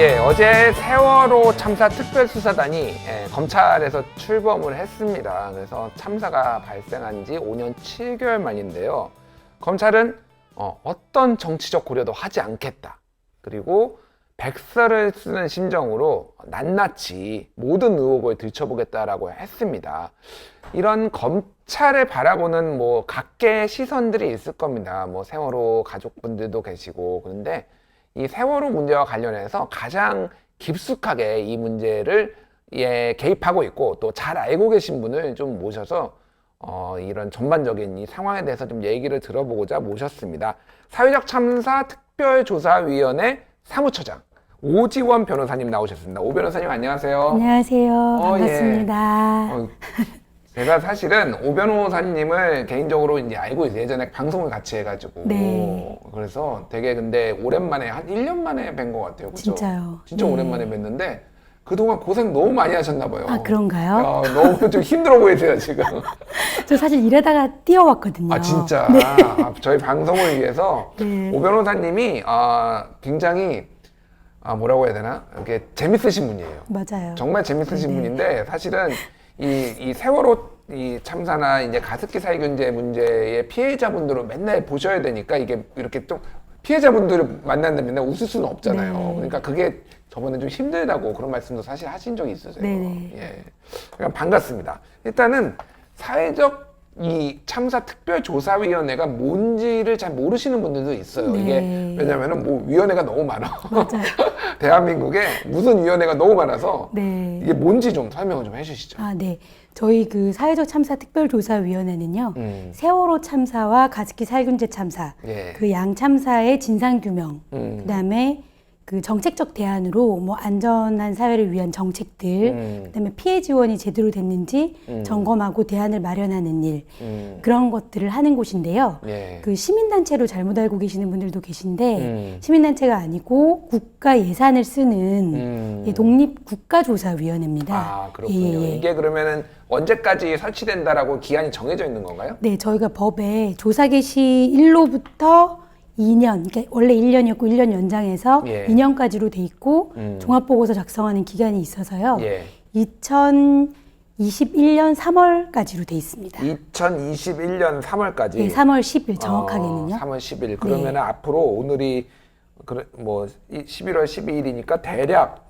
예, 어제 세월호 참사 특별수사단이 검찰에서 출범을 했습니다. 그래서 참사가 발생한 지 5년 7개월 만인데요. 검찰은 어떤 정치적 고려도 하지 않겠다. 그리고 백서를 쓰는 심정으로 낱낱이 모든 의혹을 들춰보겠다라고 했습니다. 이런 검찰을 바라보는 각계의 시선들이 있을 겁니다. 세월호 가족분들도 계시고. 그런데 이 세월호 문제와 관련해서 가장 깊숙하게 이 문제를 개입하고 있고 또 잘 알고 계신 분을 좀 모셔서 이런 전반적인 이 상황에 대해서 좀 얘기를 들어보고자 모셨습니다. 사회적 참사 특별조사위원회 사무처장 오지원 변호사님 나오셨습니다. 오 변호사님 안녕하세요. 안녕하세요. 반갑습니다. 제가 사실은 오 변호사님을 개인적으로 이제 알고 있어요. 예전에 방송을 같이 해가지고. 네. 그래서 되게 근데 오랜만에 한 1년 만에 뵌 것 같아요. 그죠? 진짜요. 진짜 네. 오랜만에 뵀는데 그동안 고생 너무 많이 하셨나봐요. 아, 그런가요? 너무 좀 힘들어 보이세요, 지금. 저 사실 일하다가 뛰어왔거든요. 아, 진짜. 네. 저희 방송을 위해서 네. 오 변호사님이 굉장히 뭐라고 해야 되나? 이렇게 재밌으신 분이에요. 맞아요. 정말 재밌으신 네네. 분인데 사실은 이 세월호 이 참사나 이제 가습기 살균제 문제의 피해자분들을 맨날 보셔야 되니까 이게 이렇게 또 피해자분들을 만났는데 맨날 웃을 수는 없잖아요. 네. 그러니까 그게 저번에 좀 힘들다고 그런 말씀도 사실 하신 적이 있으세요. 네네. 예. 그러니까 반갑습니다. 일단은 사회적 이 참사 특별조사위원회가 뭔지를 잘 모르시는 분들도 있어요. 네. 이게 왜냐면은 위원회가 너무 많아. 맞아요. 대한민국에 무슨 위원회가 너무 많아서 네. 이게 뭔지 좀 설명을 좀 해주시죠. 아, 네. 저희 그 사회적 참사 특별조사위원회는요. 세월호 참사와 가습기 살균제 참사, 예. 그 양 참사의 진상 규명, 그다음에 그 정책적 대안으로 안전한 사회를 위한 정책들, 그다음에 피해 지원이 제대로 됐는지 점검하고 대안을 마련하는 일, 그런 것들을 하는 곳인데요. 예. 그 시민단체로 잘못 알고 계시는 분들도 계신데 시민단체가 아니고 국가 예산을 쓰는 독립국가조사위원회입니다. 아, 그렇군요. 예. 이게 그러면은 언제까지 설치된다라고 기한이 정해져 있는 건가요? 네, 저희가 법에 조사 개시 일로부터 2년, 그러니까 원래 1년이었고 1년 연장해서 예. 2년까지로 돼 있고 종합보고서 작성하는 기간이 있어서요. 예. 2021년 3월까지로 돼 있습니다. 2021년 3월까지. 네, 3월 10일 정확하게는요. 3월 10일. 그러면 앞으로 오늘이 11월 12일이니까 대략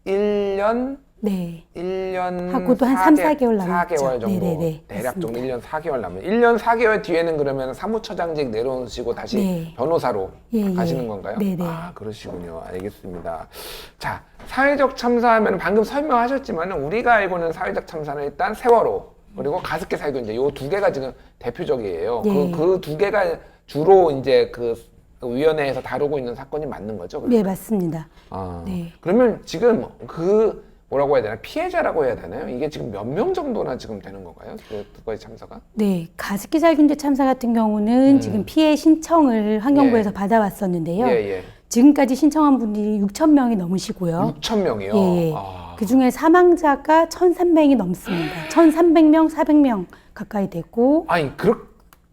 1년 네. 1년 하고도 한 3, 4개월 남았죠. 4개월 정도. 네네네. 대략 정도 맞습니다. 1년 4개월 남은. 1년 4개월 뒤에는 그러면 사무처장직 내려오시고 다시 네. 변호사로 예, 가시는 예. 건가요? 네네. 아, 그러시군요. 알겠습니다. 자, 사회적 참사하면 방금 설명하셨지만 우리가 알고 있는 사회적 참사는 일단 세월호 그리고 가습기 살균제 요 두 개가 지금 대표적이에요. 예. 그 두 개가 주로 이제 그 위원회에서 다루고 있는 사건이 맞는 거죠? 그러면? 네, 맞습니다. 네. 그러면 지금 뭐라고 해야 되나? 피해자라고 해야 되나요? 이게 지금 몇 명 정도나 지금 되는 건가요? 그거의 참사가? 네, 가습기 살균제 참사 같은 경우는 지금 피해 신청을 환경부에서 받아왔었는데요. 예. 지금까지 신청한 분들이 6,000명이 넘으시고요. 6,000명이요? 예. 그 중에 사망자가 1,300이 넘습니다. 1,300명, 400명 가까이 되고. 아니,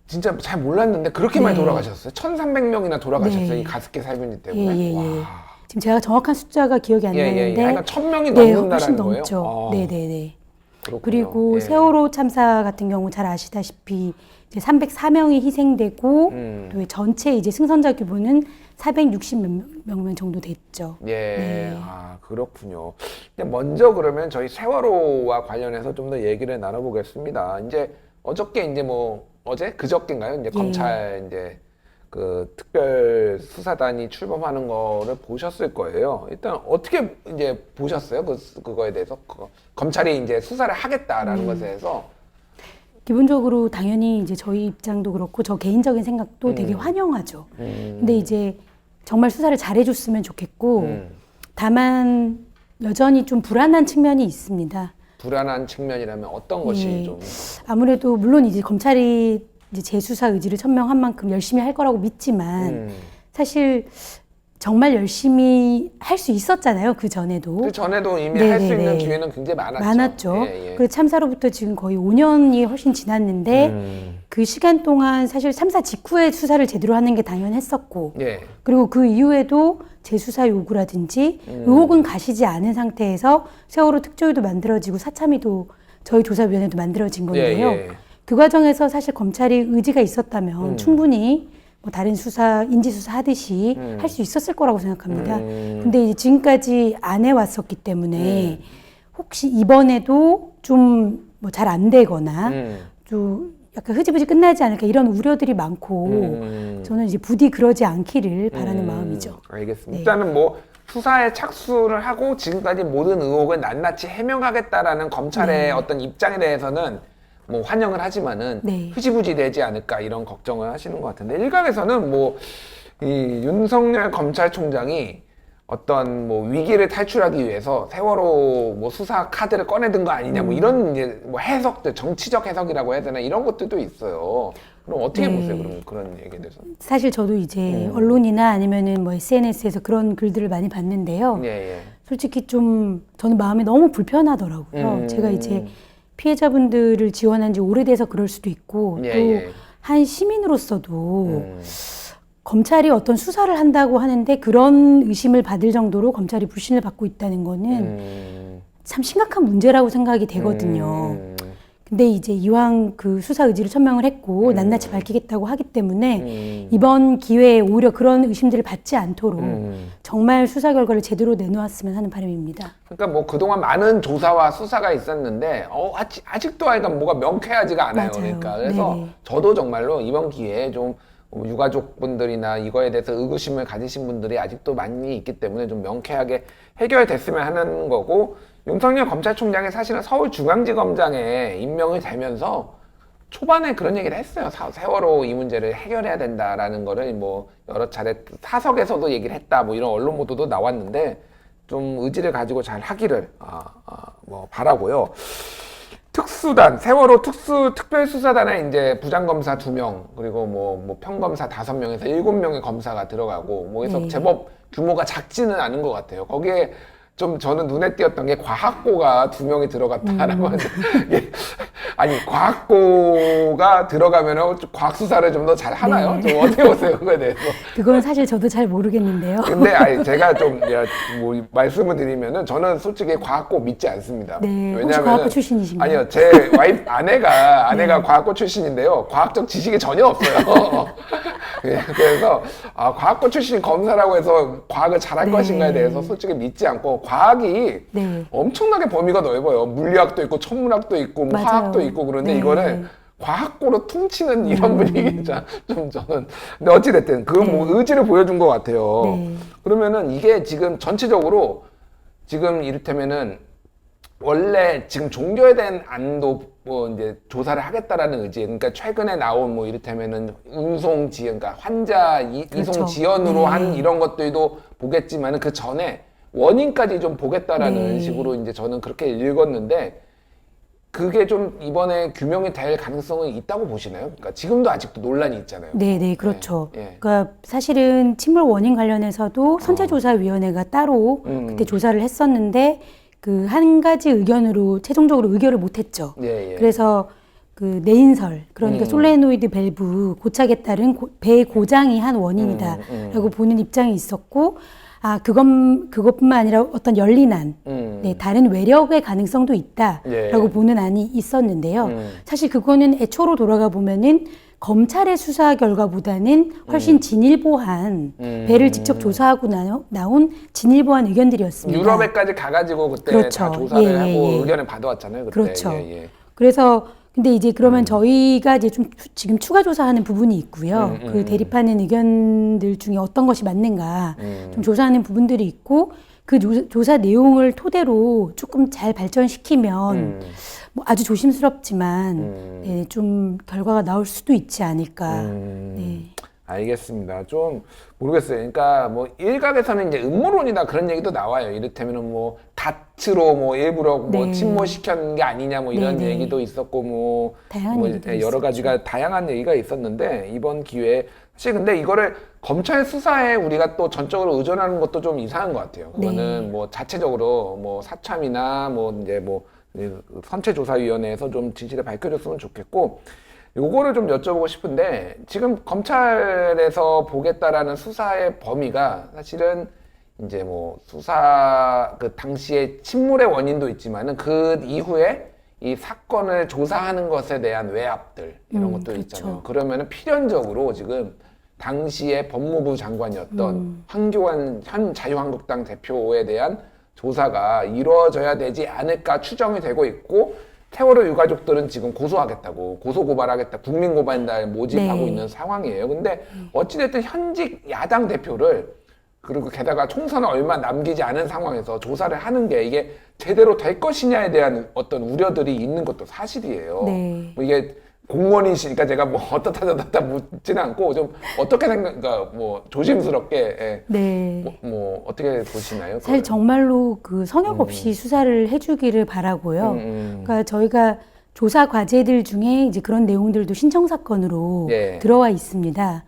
진짜 잘 몰랐는데 그렇게 많이 네. 돌아가셨어요? 1,300명이나 돌아가셨어요? 네. 이 가습기 살균제 때문에? 예. 와. 지금 제가 정확한 숫자가 기억이 안 나는데. 그러니까 1,000명이 네, 넘는다는 훨씬 거예요? 넘죠. 네네네. 그렇군요. 그리고 예. 세월호 참사 같은 경우 잘 아시다시피 이제 304명이 희생되고 또 전체 이제 승선자 규모는 460명 정도 됐죠. 예, 네. 그렇군요. 근데 먼저 그러면 저희 세월호와 관련해서 좀 더 얘기를 나눠보겠습니다. 이제 어저께 이제 그저께인가요? 이제 검찰 이제 그 특별 수사단이 출범하는 거를 보셨을 거예요. 일단 어떻게 이제 보셨어요? 그거에 대해서 검찰이 이제 수사를 하겠다라는 것에 대해서. 기본적으로 당연히 이제 저희 입장도 그렇고 저 개인적인 생각도 되게 환영하죠. 근데 이제 정말 수사를 잘해줬으면 좋겠고 다만 여전히 좀 불안한 측면이 있습니다. 불안한 측면이라면 어떤 것이 좀? 아무래도 물론 이제 검찰이 이제 재수사 의지를 천명한 만큼 열심히 할 거라고 믿지만 사실 정말 열심히 할 수 있었잖아요. 그 전에도. 그 전에도 이미 할 수 네네네. 있는 기회는 굉장히 많았죠. 많았죠. 예, 예. 그래서 참사로부터 지금 거의 5년이 훨씬 지났는데 그 시간 동안 사실 참사 직후에 수사를 제대로 하는 게 당연했었고 예. 그리고 그 이후에도 재수사 요구라든지 의혹은 가시지 않은 상태에서 세월호 특조위도 만들어지고 사참위도 저희 조사위원회도 만들어진 건데요. 예, 예. 그 과정에서 사실 검찰이 의지가 있었다면 충분히 뭐 다른 수사, 인지수사 하듯이 할 수 있었을 거라고 생각합니다. 근데 이제 지금까지 안 해왔었기 때문에 혹시 이번에도 좀 뭐 잘 안 되거나 좀 약간 흐지부지 끝나지 않을까 이런 우려들이 많고 저는 이제 부디 그러지 않기를 바라는 마음이죠. 알겠습니다. 네. 일단은 뭐 수사에 착수를 하고 지금까지 모든 의혹을 낱낱이 해명하겠다라는 검찰의 어떤 입장에 대해서는 뭐 환영을 하지만은 네. 흐지부지 되지 않을까 이런 걱정을 하시는 것 같은데 일각에서는 뭐 이 윤석열 검찰총장이 어떤 뭐 위기를 탈출하기 위해서 세월호 뭐 수사 카드를 꺼내든 거 아니냐 뭐 이런 이제 뭐 해석들 정치적 해석이라고 해야 되나 이런 것들도 있어요. 그럼 어떻게 네. 보세요? 그럼 그런 얘기에 대해서? 사실 저도 이제 언론이나 아니면은 뭐 SNS에서 그런 글들을 많이 봤는데요. 예, 예. 솔직히 좀 저는 마음이 너무 불편하더라고요. 제가 이제 피해자분들을 지원한 지 오래돼서 그럴 수도 있고 예, 또 예. 한 시민으로서도 검찰이 어떤 수사를 한다고 하는데 그런 의심을 받을 정도로 검찰이 불신을 받고 있다는 거는 참 심각한 문제라고 생각이 되거든요. 근데 이제 이왕 그 수사 의지를 천명을 했고 낱낱이 밝히겠다고 하기 때문에 이번 기회에 오히려 그런 의심들을 받지 않도록 정말 수사 결과를 제대로 내놓았으면 하는 바람입니다. 그러니까 뭐 그동안 많은 조사와 수사가 있었는데 아직도 하여간 뭐가 명쾌하지가 않아요. 맞아요. 그러니까 그래서 네네. 저도 정말로 이번 기회에 좀 유가족분들이나 이거에 대해서 의구심을 가지신 분들이 아직도 많이 있기 때문에 좀 명쾌하게 해결됐으면 하는 거고 윤석열 검찰총장이 사실은 서울중앙지검장에 임명이 되면서 초반에 그런 얘기를 했어요. 세월호 이 문제를 해결해야 된다라는 거를 뭐 여러 차례 사석에서도 얘기를 했다. 뭐 이런 언론 보도도 나왔는데 좀 의지를 가지고 잘 하기를 뭐 바라고요. 특수단, 세월호 특별수사단에 이제 부장검사 2명, 그리고 뭐 평검사 5명에서 7명의 검사가 들어가고, 뭐 해서 네. 제법 규모가 작지는 않은 것 같아요. 거기에 좀 저는 눈에 띄었던 게 과학고가 2명이 들어갔다라고 하는데, 아니, 과학고가 들어가면 과학 수사를 좀 더 잘 하나요? 네. 좀 어떻게 보세요, 그거에 대해서? 그건 사실 저도 잘 모르겠는데요. 근데 아니, 제가 좀 뭐 말씀을 드리면은 저는 솔직히 과학고 믿지 않습니다. 네, 혹시 과학고 출신이신가요? 아니요, 제 와이프 아내가 과학고 출신인데요. 과학적 지식이 전혀 없어요. 그래서 과학고 출신 검사라고 해서 과학을 잘할 네. 것인가에 대해서 솔직히 믿지 않고 과학이 네. 엄청나게 범위가 넓어요. 물리학도 있고 천문학도 있고 뭐 맞아요. 화학도 있고 그런데 네. 이거를 과학고로 퉁치는 이런 분위기 좀 저는 근데 어찌됐든 그 뭐 의지를 보여준 것 같아요. 네. 그러면은 이게 지금 전체적으로 지금 이를테면은 원래 지금 종결에 대한 안도 뭐 이제 조사를 하겠다라는 의지. 그러니까 최근에 나온 뭐 이를테면은 운송 지연, 그러니까 환자 그렇죠. 이송 지연으로 네. 한 이런 것들도 보겠지만은 그 전에 원인까지 좀 보겠다라는 네. 식으로 이제 저는 그렇게 읽었는데 그게 좀 이번에 규명이 될 가능성은 있다고 보시나요? 그러니까 지금도 아직도 논란이 있잖아요. 네, 그렇죠. 예. 그러니까 사실은 침몰 원인 관련해서도 선체조사위원회가 따로 그때 조사를 했었는데 그 한 가지 의견으로 최종적으로 의결을 못했죠. 예. 그래서 그 내인설, 그러니까 솔레노이드 밸브 고착에 따른 배 고장이 한 원인이다라고 보는 입장이 있었고, 그것뿐만 아니라 어떤 열린안, 네, 다른 외력의 가능성도 있다라고 예. 보는 안이 있었는데요. 사실 그거는 애초로 돌아가 보면은 검찰의 수사 결과보다는 훨씬 진일보한 배를 직접 조사하고 나온 진일보한 의견들이었습니다. 유럽에까지 가가지고 그때 그렇죠. 다 조사를 예, 하고 예. 의견을 받아왔잖아요. 그때. 그렇죠. 예. 그래서 근데 이제 그러면 저희가 이제 좀 지금 추가 조사하는 부분이 있고요. 그 대립하는 의견들 중에 어떤 것이 맞는가 좀 조사하는 부분들이 있고 그 조사 내용을 토대로 조금 잘 발전시키면 뭐 아주 조심스럽지만 네, 좀 결과가 나올 수도 있지 않을까. 네. 알겠습니다. 좀 모르겠어요. 그러니까 뭐 일각에서는 이제 음모론이다 그런 얘기도 나와요. 이를테면은 뭐 다트로 뭐 일부러 뭐 네. 침몰시켰는 게 아니냐 뭐 이런 네네. 얘기도 있었고 뭐, 다양한 뭐 얘기도 여러 있었죠. 가지가 다양한 얘기가 있었는데 이번 기회에 사실 근데 이거를 검찰 수사에 우리가 또 전적으로 의존하는 것도 좀 이상한 것 같아요. 그거는 네. 뭐 자체적으로 뭐 사참이나 뭐 이제 뭐 선체조사위원회에서 좀 진실을 밝혀줬으면 좋겠고, 요거를 좀 여쭤보고 싶은데, 지금 검찰에서 보겠다라는 수사의 범위가 사실은 이제 뭐 수사 그 당시에 침몰의 원인도 있지만은 그 이후에 이 사건을 조사하는 것에 대한 외압들 이런 것도 그렇죠. 있잖아요. 그러면은 필연적으로 지금 당시에 법무부 장관이었던 황교안 현 자유한국당 대표에 대한 조사가 이루어져야 되지 않을까 추정이 되고 있고, 세월호 유가족들은 지금 고소하겠다고, 고소고발하겠다, 국민고발단을 모집하고 네. 있는 상황이에요. 근데 어찌됐든 현직 야당 대표를, 그리고 게다가 총선을 얼마 남기지 않은 상황에서 조사를 하는 게 이게 제대로 될 것이냐에 대한 어떤 우려들이 있는 것도 사실이에요. 네. 뭐 이게 공무원이시니까 제가 뭐 어떻다 저렇다 묻지는 않고, 좀 어떻게 그러니까 뭐 조심스럽게, 예. 네. 뭐 어떻게 보시나요? 사실 정말로 그 성역 없이 수사를 해주기를 바라고요. 그러니까 저희가 조사 과제들 중에 이제 그런 내용들도 신청 사건으로 예. 들어와 있습니다.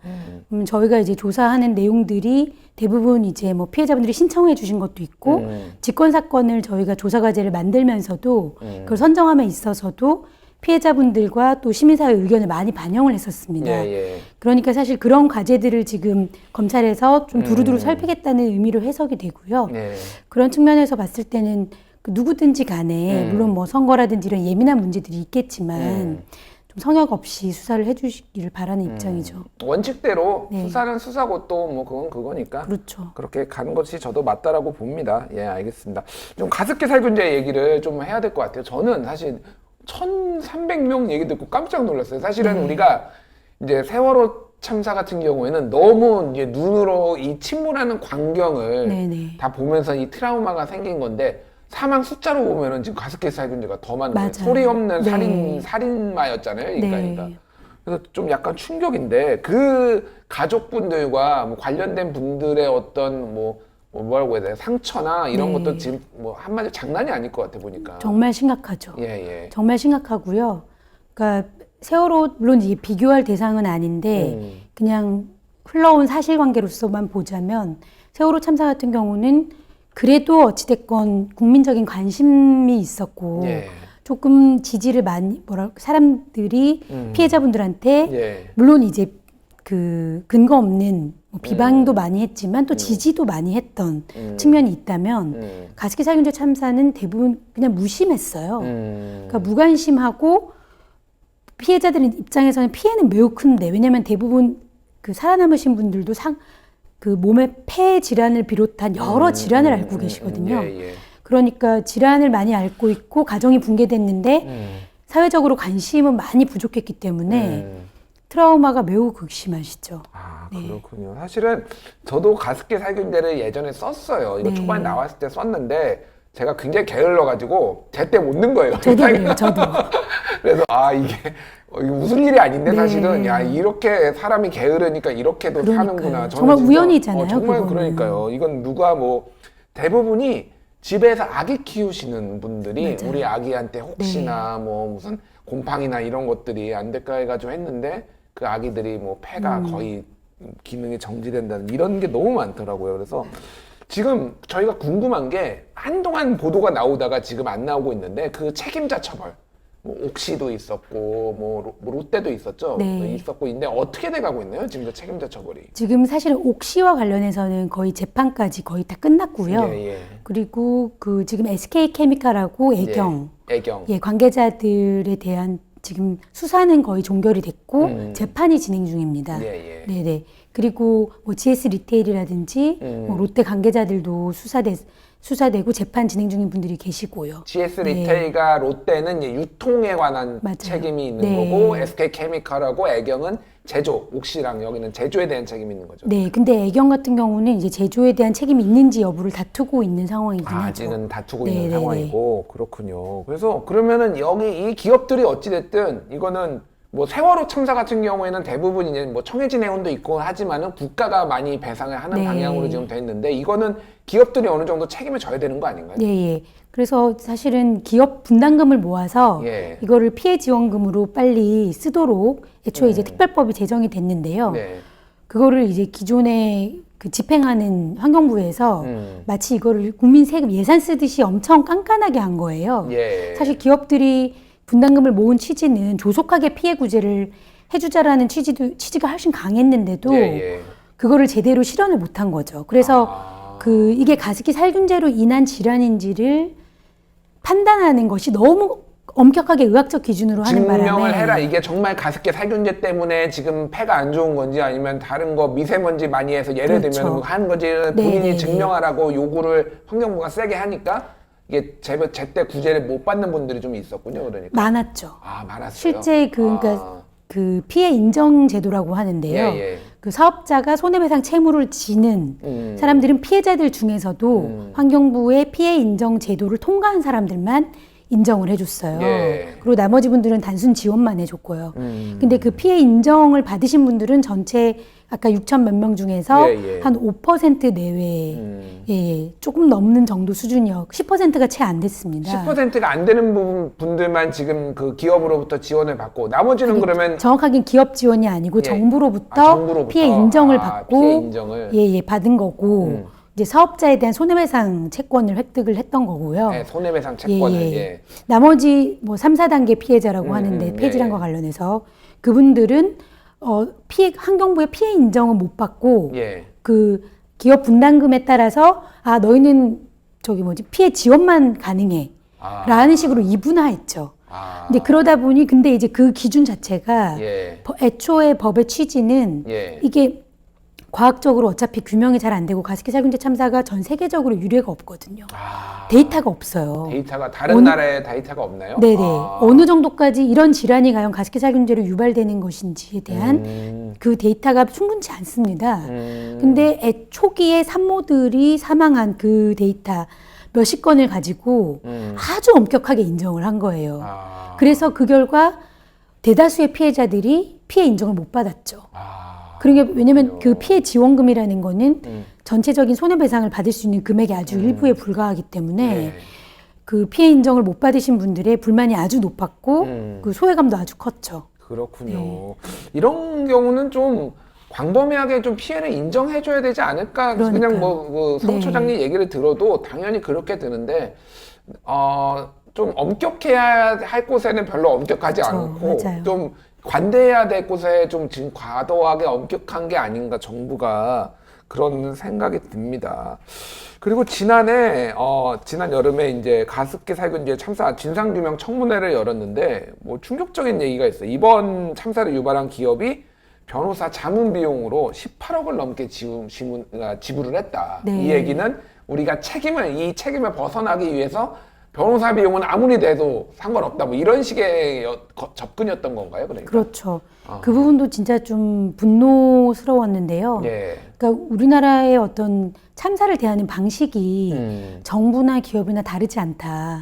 저희가 이제 조사하는 내용들이 대부분 이제 뭐 피해자분들이 신청해 주신 것도 있고, 직권 사건을 저희가 조사 과제를 만들면서도 그걸 선정함에 있어서도 피해자분들과 또 시민사회 의견을 많이 반영을 했었습니다. 예. 그러니까 사실 그런 과제들을 지금 검찰에서 좀 두루두루 살피겠다는 의미로 해석이 되고요. 예. 그런 측면에서 봤을 때는 그 누구든지 간에 물론 뭐 선거라든지 이런 예민한 문제들이 있겠지만 좀 성역 없이 수사를 해주시기를 바라는 입장이죠. 원칙대로 네. 수사는 수사고 또 뭐 그건 그거니까 그렇죠. 그렇게 가는 것이 저도 맞다라고 봅니다. 예, 알겠습니다. 좀 가습기 살균제 얘기를 좀 해야 될 것 같아요. 저는 사실 1,300명 얘기 듣고 깜짝 놀랐어요. 사실은 우리가 이제 세월호 참사 같은 경우에는 너무 이제 눈으로 이 침몰하는 광경을 네네. 다 보면서 이 트라우마가 생긴 건데, 사망 숫자로 보면은 지금 가습기 살균제가 더 많은 거예요. 맞아요. 소리 없는 네. 살인마였잖아요, 인간이가. 네. 그래서 좀 약간 충격인데, 그 가족분들과 뭐 관련된 분들의 어떤 뭐라고 해야 돼요? 상처나 이런 네. 것도 지금 뭐 한마디로 장난이 아닐 것 같아 보니까. 정말 심각하죠. 예. 정말 심각하고요. 그러니까 세월호 물론 이게 비교할 대상은 아닌데 그냥 흘러온 사실관계로서만 보자면 세월호 참사 같은 경우는 그래도 어찌됐건 국민적인 관심이 있었고 예. 조금 지지를 많이 사람들이 피해자분들한테 예. 물론 이제 그 근거 없는 뭐 비방도 많이 했지만 또 지지도 많이 했던 측면이 있다면 가습기 살균제 참사는 대부분 그냥 무심했어요. 그러니까 무관심하고 피해자들의 입장에서는 피해는 매우 큰데, 왜냐하면 대부분 그 살아남으신 분들도 그 몸의 폐 질환을 비롯한 여러 질환을 앓고 계시거든요. 예. 그러니까 질환을 많이 앓고 있고 가정이 붕괴됐는데 사회적으로 관심은 많이 부족했기 때문에 트라우마가 매우 극심하시죠. 아, 네. 그렇군요. 사실은 저도 가습기 살균제를 예전에 썼어요. 이거 네. 초반에 나왔을 때 썼는데 제가 굉장히 게을러가지고 제때 못 넣은 거예요. 저도. 그래서 이게 무슨 일이 아닌데 네. 사실은, 야, 이렇게 사람이 게으르니까 이렇게도 그러니까요. 사는구나. 저는 정말 진짜, 우연이잖아요, 정말 그거는. 그러니까요. 이건 누가 뭐 대부분이 집에서 아기 키우시는 분들이 맞아요. 우리 아기한테 혹시나 뭐 무슨 곰팡이나 이런 것들이 안 될까 해가지고 했는데, 그 아기들이 뭐 폐가 거의 기능이 정지된다는 이런 게 너무 많더라고요. 그래서 지금 저희가 궁금한 게, 한동안 보도가 나오다가 지금 안 나오고 있는데, 그 책임자 처벌, 뭐 옥시도 있었고 뭐 롯데도 있었죠. 네. 있었고 있는데 어떻게 돼가고 있나요? 지금 그 책임자 처벌이? 지금 사실은 옥시와 관련해서는 거의 재판까지 거의 다 끝났고요. 예. 그리고 그 지금 SK케미칼하고 애경, 애경. 예, 관계자들에 대한 지금 수사는 거의 종결이 됐고 재판이 진행 중입니다. 예. 네네. 그리고 뭐 GS 리테일이라든지 뭐 롯데 관계자들도 수사되고 재판 진행 중인 분들이 계시고요. GS 리테일과 롯데는 이제 유통에 관한 맞아요. 책임이 있는 네. 거고, SK케미칼하고 애경은 제조, 옥시랑 여기는 제조에 대한 책임이 있는 거죠. 네, 근데 애경 같은 경우는 이제 제조에 대한 책임이 있는지 여부를 다투고 있는 상황이긴 하죠. 아직은 다투고 네, 있는 네, 상황이고. 그렇군요. 그래서 그러면은 여기 이 기업들이 어찌됐든 이거는 뭐 세월호 참사 같은 경우에는 대부분 이제 뭐 청해진 해운도 있고 하지만은 국가가 많이 배상을 하는 네. 방향으로 지금 돼 있는데, 이거는 기업들이 어느 정도 책임을 져야 되는 거 아닌가요? 예. 그래서 사실은 기업 분담금을 모아서 예. 이거를 피해 지원금으로 빨리 쓰도록 애초에 이제 특별법이 제정이 됐는데요. 네. 그거를 이제 기존에 그 집행하는 환경부에서 마치 이거를 국민 세금 예산 쓰듯이 엄청 깐깐하게 한 거예요. 예. 사실 기업들이 분담금을 모은 취지는 조속하게 피해 구제를 해주자라는 취지가 훨씬 강했는데도 예, 예. 그거를 제대로 실현을 못한 거죠. 그래서 이게 가습기 살균제로 인한 질환인지를 판단하는 것이 너무 엄격하게 의학적 기준으로 하는 바람에 증명을 해라. 이게 정말 가습기 살균제 때문에 지금 폐가 안 좋은 건지 아니면 다른 거 미세먼지 많이 해서 예를 그렇죠. 들면 뭐 하는 건지 본인이 네네네. 증명하라고 요구를 환경부가 세게 하니까 이게 제때 구제를 못 받는 분들이 좀 있었군요. 그러니까. 많았죠. 많았어요. 실제 그러니까 그 피해 인정 제도라고 하는데요. 예. 그 사업자가 손해배상 채무를 지는 사람들은 피해자들 중에서도 환경부의 피해 인정 제도를 통과한 사람들만 인정을 해줬어요. 예. 그리고 나머지 분들은 단순 지원만 해줬고요. 근데 그 피해 인정을 받으신 분들은 전체 아까 6천 몇 명 중에서 예. 한 5% 내외 조금 넘는 정도 수준이요. 10%가 채 안 됐습니다. 10%가 안 되는 분들만 지금 그 기업으로부터 지원을 받고 나머지는 그러면 정확하게 기업 지원이 아니고 예. 정부로부터, 정부로부터 피해 인정을 받고 피해 인정을. 받은 거고 이제 사업자에 대한 손해배상 채권을 획득을 했던 거고요. 네, 손해배상 채권을 나머지 뭐 3, 4단계 피해자라고 하는데 폐질환과 관련해서 그분들은 환경부의 피해 인정은 못 받고 그 기업 분담금에 따라서 너희는 피해 지원만 가능해 라는 식으로 이분화했죠. 근데 그러다 보니 이제 그 기준 자체가 애초에 법의 취지는 이게 과학적으로 어차피 규명이 잘 안 되고 가습기 살균제 참사가 전 세계적으로 유례가 없거든요. 데이터가 없어요. 데이터가 다른 나라에 데이터가 없나요? 네네. 어느 정도까지 이런 질환이 과연 가습기 살균제로 유발되는 것인지에 대한 그 데이터가 충분치 않습니다. 근데 초기에 산모들이 사망한 그 데이터 몇십 건을 가지고 아주 엄격하게 인정을 한 거예요. 그래서 그 결과 대다수의 피해자들이 피해 인정을 못 받았죠. 그러니까 왜냐면 그 피해 지원금이라는 거는 전체적인 손해배상을 받을 수 있는 금액이 아주 일부에 불과하기 때문에 그 피해 인정을 못 받으신 분들의 불만이 아주 높았고 그 소외감도 아주 컸죠. 그렇군요. 이런 경우는 좀 광범위하게 좀 피해를 인정해줘야 되지 않을까. 그냥 뭐 성처장님 얘기를 들어도 당연히 그렇게 드는데 좀 엄격해야 할 곳에는 별로 엄격하지 않고 맞아요. 좀 관대해야 될 곳에 좀 지금 과도하게 엄격한 게 아닌가 정부가 그런 생각이 듭니다. 그리고 지난 여름에 이제 가습기 살균제 참사 진상규명 청문회를 열었는데 뭐 충격적인 얘기가 있어요. 이번 참사를 유발한 기업이 변호사 자문 비용으로 18억을 넘게 지불을 했다. 이 얘기는 우리가 이 책임을 벗어나기 위해서 변호사 비용은 아무리 내도 상관없다. 뭐 이런 식의 접근이었던 건가요? 그러니까? 그렇죠. 그 부분도 진짜 좀 분노스러웠는데요. 그러니까 우리나라의 어떤 참사를 대하는 방식이 정부나 기업이나 다르지 않다.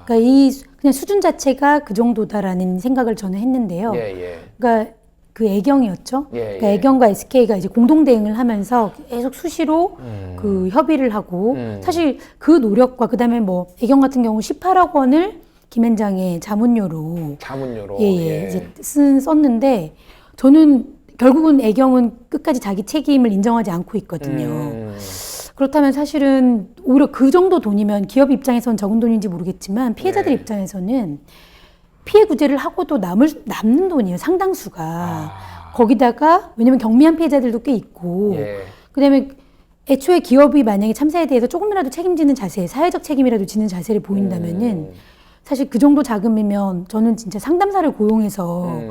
그러니까 그냥 수준 자체가 그 정도다라는 생각을 저는 했는데요. 그러니까 그 애경이었죠. 그러니까 애경과 SK가 이제 공동 대응을 하면서 계속 수시로 그 협의를 하고 사실 그 노력과 그다음에 뭐 애경 같은 경우 18억 원을 김앤장의 자문료로 이제 썼는데 저는 결국은 애경은 끝까지 자기 책임을 인정하지 않고 있거든요. 그렇다면 사실은 오히려 그 정도 돈이면 기업 입장에서는 적은 돈인지 모르겠지만 피해자들 입장에서는 피해 구제를 하고도 남는 돈이에요, 상당수가. 거기다가, 왜냐면 경미한 피해자들도 꽤 있고, 그 다음에 애초에 기업이 만약에 참사에 대해서 조금이라도 책임지는 자세, 사회적 책임이라도 지는 자세를 보인다면은, 사실 그 정도 자금이면 저는 진짜 상담사를 고용해서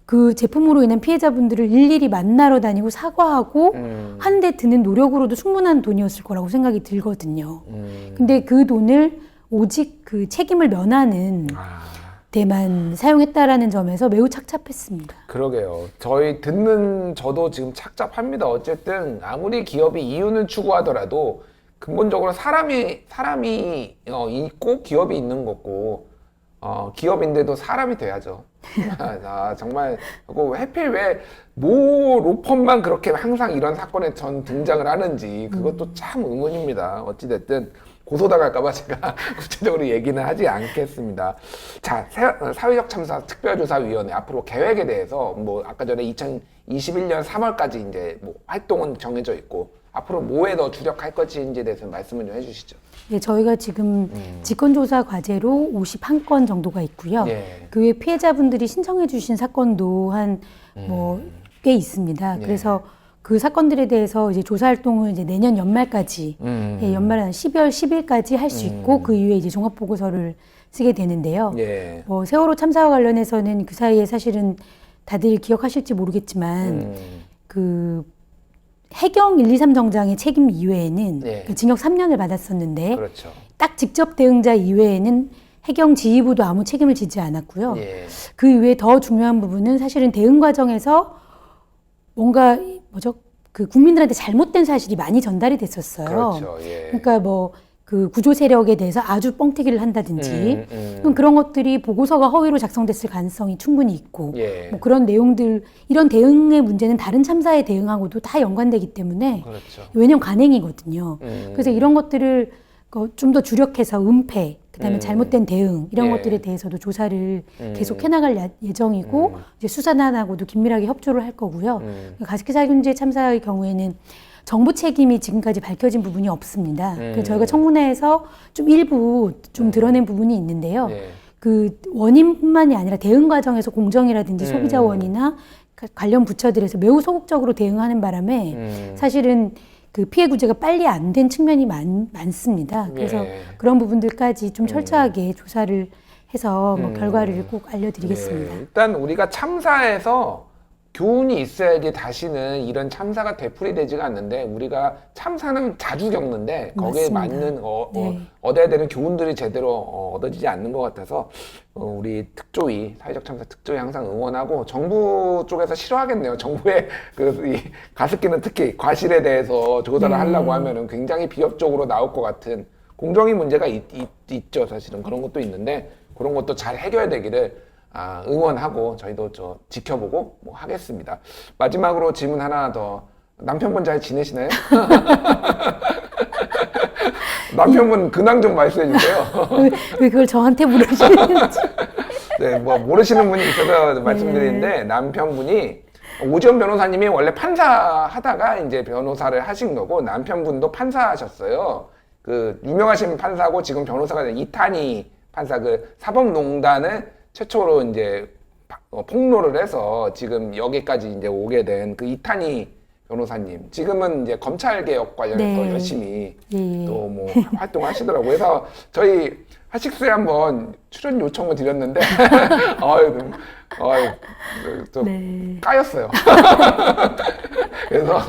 그 제품으로 인한 피해자분들을 일일이 만나러 다니고 사과하고 하는데 드는 노력으로도 충분한 돈이었을 거라고 생각이 들거든요. 근데 그 돈을 오직 그 책임을 면하는 데만 사용했다라는 점에서 매우 착잡했습니다. 그러게요. 저도 지금 착잡합니다. 어쨌든 아무리 기업이 이윤을 추구하더라도 근본적으로 사람이 있고 기업이 있는 거고 기업인데도 사람이 돼야죠. 정말 해필 왜 로펌만 그렇게 항상 이런 사건에 전 등장을 하는지 그것도 참 의문입니다. 어찌됐든 고소당할까봐 제가 구체적으로 얘기는 하지 않겠습니다. 자, 사회적 참사 특별조사위원회 앞으로 계획에 대해서 뭐 아까 전에 2021년 3월까지 이제 뭐 활동은 정해져 있고 앞으로 뭐에 더 주력할 것인지에 대해서 말씀을 좀 해주시죠. 네, 저희가 지금 직권조사 과제로 51건 정도가 있고요. 예. 그 외 피해자분들이 신청해 주신 사건도 한 뭐 꽤 있습니다. 예. 그래서 그 사건들에 대해서 이제 조사 활동을 이제 내년 연말까지, 예, 연말 한 12월 10일까지 할 수 있고 그 이후에 이제 종합 보고서를 쓰게 되는데요. 예. 뭐 세월호 참사와 관련해서는 그 사이에 사실은 다들 기억하실지 모르겠지만 그 해경 123 정장의 책임 이외에는 예. 그 징역 3년을 받았었는데 그렇죠. 딱 직접 대응자 이외에는 해경 지휘부도 아무 책임을 지지 않았고요. 예. 그 이외에 더 중요한 부분은 사실은 대응 과정에서 뭔가 뭐죠? 그 국민들한테 잘못된 사실이 많이 전달이 됐었어요. 그렇죠. 예. 그러니까 뭐 그 구조 세력에 대해서 아주 뻥튀기를 한다든지 그런 것들이 보고서가 허위로 작성됐을 가능성이 충분히 있고 예. 뭐 그런 내용들 이런 대응의 문제는 다른 참사에 대응하고도 다 연관되기 때문에 그렇죠. 왜냐면 관행이거든요. 그래서 이런 것들을 좀 더 주력해서 은폐 그다음에 잘못된 대응 이런 예. 것들에 대해서도 조사를 계속 해나갈 예정이고 이제 수사단하고도 긴밀하게 협조를 할 거고요. 가습기 살균제 참사의 경우에는 정부 책임이 지금까지 밝혀진 부분이 없습니다. 그래서 저희가 청문회에서 좀 일부 좀 드러낸 부분이 있는데요. 예. 그 원인뿐만이 아니라 대응 과정에서 공정이라든지 소비자원이나 관련 부처들에서 매우 소극적으로 대응하는 바람에 사실은 그 피해 구제가 빨리 안 된 측면이 많습니다. 그래서 예. 그런 부분들까지 좀 철저하게 조사를 해서 뭐 결과를 꼭 알려드리겠습니다. 네, 일단 우리가 참사에서 교훈이 있어야지 다시는 이런 참사가 되풀이되지가 않는데 우리가 참사는 자주 겪는데 거기에 맞습니다. 맞는 네. 얻어야 되는 교훈들이 제대로 얻어지지 않는 것 같아서 우리 특조위 사회적 참사 특조위 항상 응원하고 정부 쪽에서 싫어하겠네요. 정부의 이 가습기는 특히 과실에 대해서 조사를 하려고 하면은 굉장히 비협적으로 나올 것 같은 공정위 문제가 있죠. 사실은 그런 것도 있는데 그런 것도 잘 해결되기를 응원하고 저희도 지켜보고 뭐 하겠습니다. 마지막으로 질문 하나 더. 남편분 잘 지내시나요? 남편분 근황 좀 말씀해 주세요. 왜 그걸 저한테 물으시는지. 네, 뭐 모르시는 분이 있어서 말씀드리는데 남편분이 오지원 변호사님이 원래 판사 하다가 이제 변호사를 하신 거고 남편분도 판사하셨어요. 그 유명하신 판사고 지금 변호사가 된 이탄희 판사 그 사법농단을 최초로 이제 폭로를 해서 지금 여기까지 이제 오게 된 그 이탄희 변호사님 지금은 이제 검찰 개혁 관련해서 네. 열심히 또 뭐 활동하시더라고요. 그래서 저희 하식스에 한번 출연 요청을 드렸는데 좀 네. 까였어요. 그래서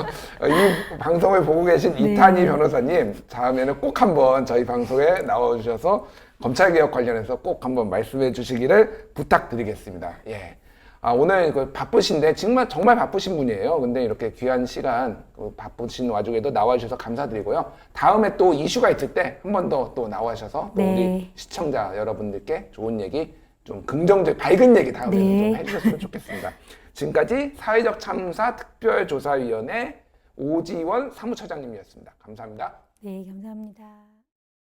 이 방송을 보고 계신 이탄희 변호사님 다음에는 꼭 한번 저희 방송에 나와주셔서 검찰개혁 관련해서 꼭 한번 말씀해 주시기를 부탁드리겠습니다. 예. 오늘 바쁘신데 정말 바쁘신 분이에요. 근데 이렇게 귀한 시간 바쁘신 와중에도 나와주셔서 감사드리고요. 다음에 또 이슈가 있을 때 한 번 더 또 나와주셔서 또 우리 시청자 여러분들께 좋은 얘기 좀 긍정적 밝은 얘기 다음에는 좀 해주셨으면 좋겠습니다. 지금까지 사회적 참사 특별조사위원회 오지원 사무처장님이었습니다. 감사합니다. 네, 감사합니다.